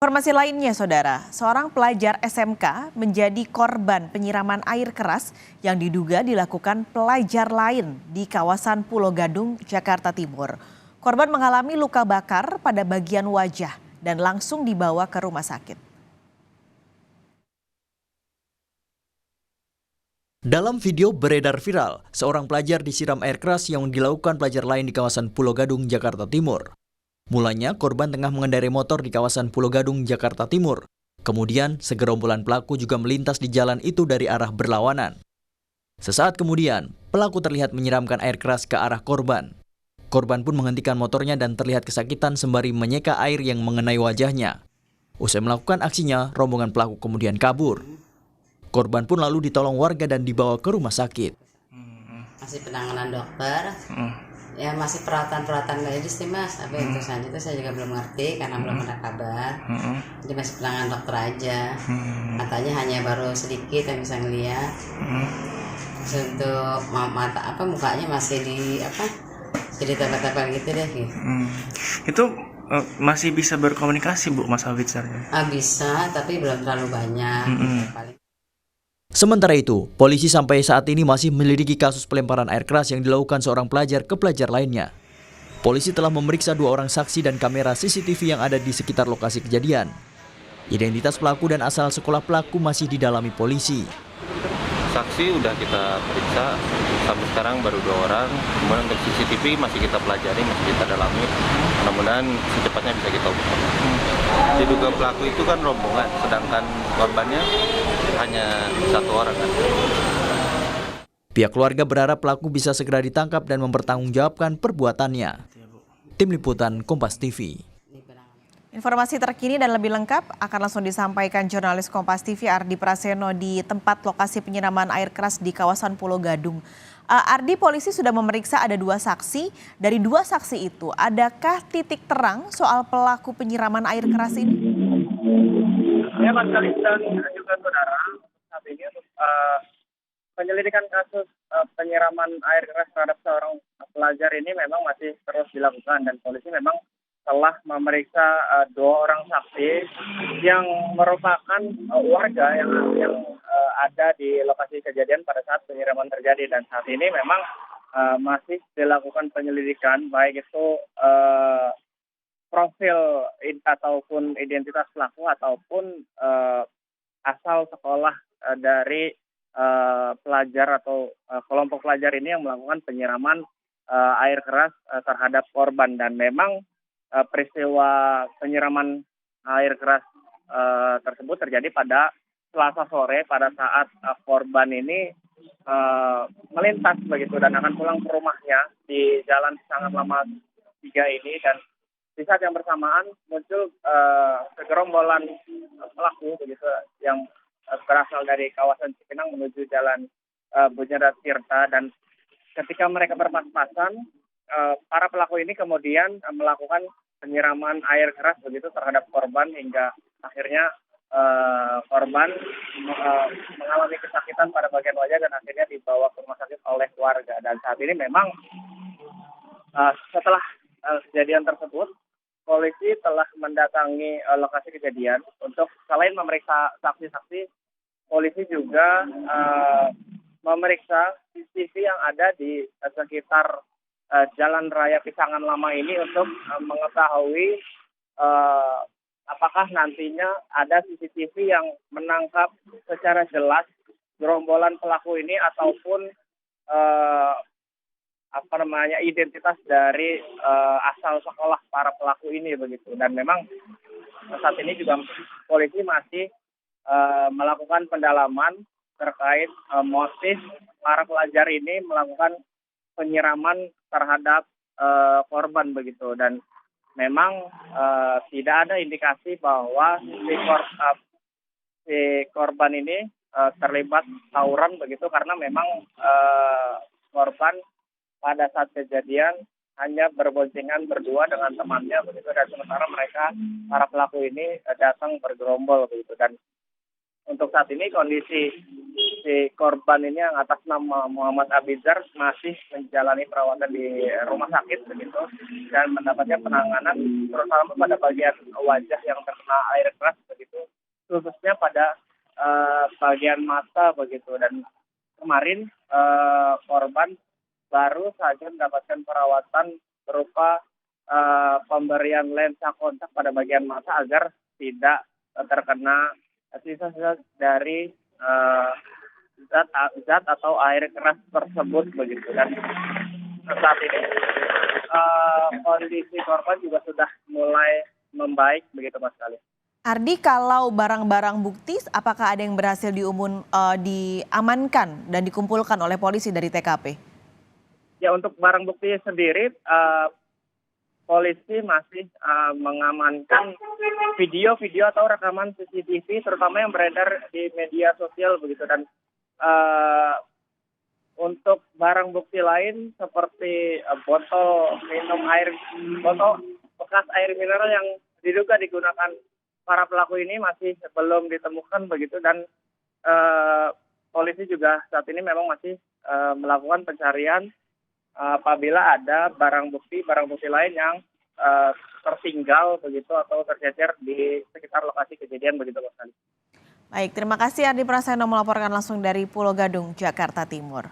Informasi lainnya, Saudara, seorang pelajar SMK menjadi korban penyiraman air keras yang diduga dilakukan pelajar lain di kawasan Pulo Gadung, Jakarta Timur. Korban mengalami luka bakar pada bagian wajah dan langsung dibawa ke rumah sakit. Dalam video beredar viral, seorang pelajar disiram air keras yang dilakukan pelajar lain di kawasan Pulo Gadung, Jakarta Timur. Mulanya, korban tengah mengendarai motor di kawasan Pulo Gadung, Jakarta Timur. Kemudian, segerombolan pelaku juga melintas di jalan itu dari arah berlawanan. Sesaat kemudian, pelaku terlihat menyiramkan air keras ke arah korban. Korban pun menghentikan motornya dan terlihat kesakitan sembari menyeka air yang mengenai wajahnya. Usai melakukan aksinya, rombongan pelaku kemudian kabur. Korban pun lalu ditolong warga dan dibawa ke rumah sakit. Masih penanganan dokter, ya masih perawatan medis sih mas. Apa itu saja itu saya juga belum ngerti karena belum ada kabar. Jadi masih penanganan dokter aja. Katanya hanya baru sedikit yang bisa ngelihat. Untuk mata mukanya masih jadi tepel-tepel gitu deh. Gitu. Itu masih bisa berkomunikasi Bu Mas Awitsar? Bisa, tapi belum terlalu banyak. Paling. Sementara itu, polisi sampai saat ini masih menyelidiki kasus pelemparan air keras yang dilakukan seorang pelajar ke pelajar lainnya. Polisi telah memeriksa 2 orang saksi dan kamera CCTV yang ada di sekitar lokasi kejadian. Identitas pelaku dan asal sekolah pelaku masih didalami polisi. Saksi udah kita periksa, sampai sekarang baru 2 orang. Kemudian untuk CCTV masih kita pelajari, masih kita dalami. Mudah-mudahan secepatnya bisa kita ungkap. Diduga pelaku itu kan rombongan, sedangkan korbannya hanya 1 orang kan. Pihak keluarga berharap pelaku bisa segera ditangkap dan mempertanggungjawabkan perbuatannya. Tim Liputan Kompas TV. Informasi terkini dan lebih lengkap akan langsung disampaikan jurnalis Kompas TV Ardi Praseno di tempat lokasi penyiraman air keras di kawasan Pulo Gadung. Ardi, polisi sudah memeriksa ada 2 saksi. Dari 2 saksi itu, adakah titik terang soal pelaku penyiraman air keras ini? Ya, Mas Kalis dan juga saudara, saat ini untuk penyelidikan kasus penyiraman air keras terhadap seorang pelajar ini memang masih terus dilakukan dan polisi memang telah memeriksa 2 orang saksi yang merupakan warga yang ada di lokasi kejadian pada saat penyiraman terjadi, dan saat ini memang masih dilakukan penyelidikan baik itu profil ataupun identitas pelaku ataupun asal sekolah dari pelajar atau kelompok pelajar ini yang melakukan penyiraman air keras terhadap korban. Dan memang peristiwa penyiraman air keras tersebut terjadi pada Selasa sore pada saat korban ini melintas begitu dan akan pulang ke rumahnya di Jalan Sangat Lama 3 ini, dan di saat yang bersamaan muncul segerombolan pelaku begitu yang berasal dari kawasan Cipinang menuju Jalan Bunyarat Tirta, dan ketika mereka berpas-pasan para pelaku ini kemudian melakukan penyiraman air keras begitu terhadap korban hingga akhirnya korban mengalami kesakitan pada bagian wajah dan akhirnya dibawa ke rumah sakit oleh warga. Dan saat ini memang setelah kejadian tersebut, polisi telah mendatangi lokasi kejadian untuk selain memeriksa saksi-saksi, polisi juga memeriksa CCTV yang ada di sekitar Jalan Raya Pisangan Lama ini untuk mengetahui apakah nantinya ada CCTV yang menangkap secara jelas gerombolan pelaku ini ataupun identitas dari asal sekolah para pelaku ini begitu. Dan memang saat ini juga polisi masih melakukan pendalaman terkait motif para pelajar ini melakukan penyiraman terhadap korban begitu. Dan memang tidak ada indikasi bahwa si korban ini terlibat tawuran begitu, karena memang korban pada saat kejadian hanya berboncengan berdua dengan temannya begitu, dan sementara mereka para pelaku ini datang bergerombol begitu. Dan untuk saat ini kondisi si korban ini yang atas nama Muhammad Abizar masih menjalani perawatan di rumah sakit begitu dan mendapatkan penanganan terutama pada bagian wajah yang terkena air keras begitu, khususnya pada bagian mata begitu. Dan kemarin korban baru saja mendapatkan perawatan berupa pemberian lensa kontak pada bagian mata agar tidak terkena sisa-sisa dari zat atau air keras tersebut begitu. Dan saat ini kondisi korban juga sudah mulai membaik begitu Mas Kali. Ardi, kalau barang-barang bukti, apakah ada yang berhasil diamankan dan dikumpulkan oleh polisi dari TKP? Ya, untuk barang bukti sendiri, polisi masih mengamankan video-video atau rekaman CCTV, terutama yang beredar di media sosial begitu. Dan untuk barang bukti lain seperti botol bekas air mineral yang diduga digunakan para pelaku ini masih belum ditemukan begitu. Dan polisi juga saat ini memang masih melakukan pencarian apabila ada barang bukti lain yang tertinggal begitu atau tercecer di sekitar lokasi kejadian begitu Mas. Baik, terima kasih Ardi Prasetyo melaporkan langsung dari Pulau Gadung, Jakarta Timur.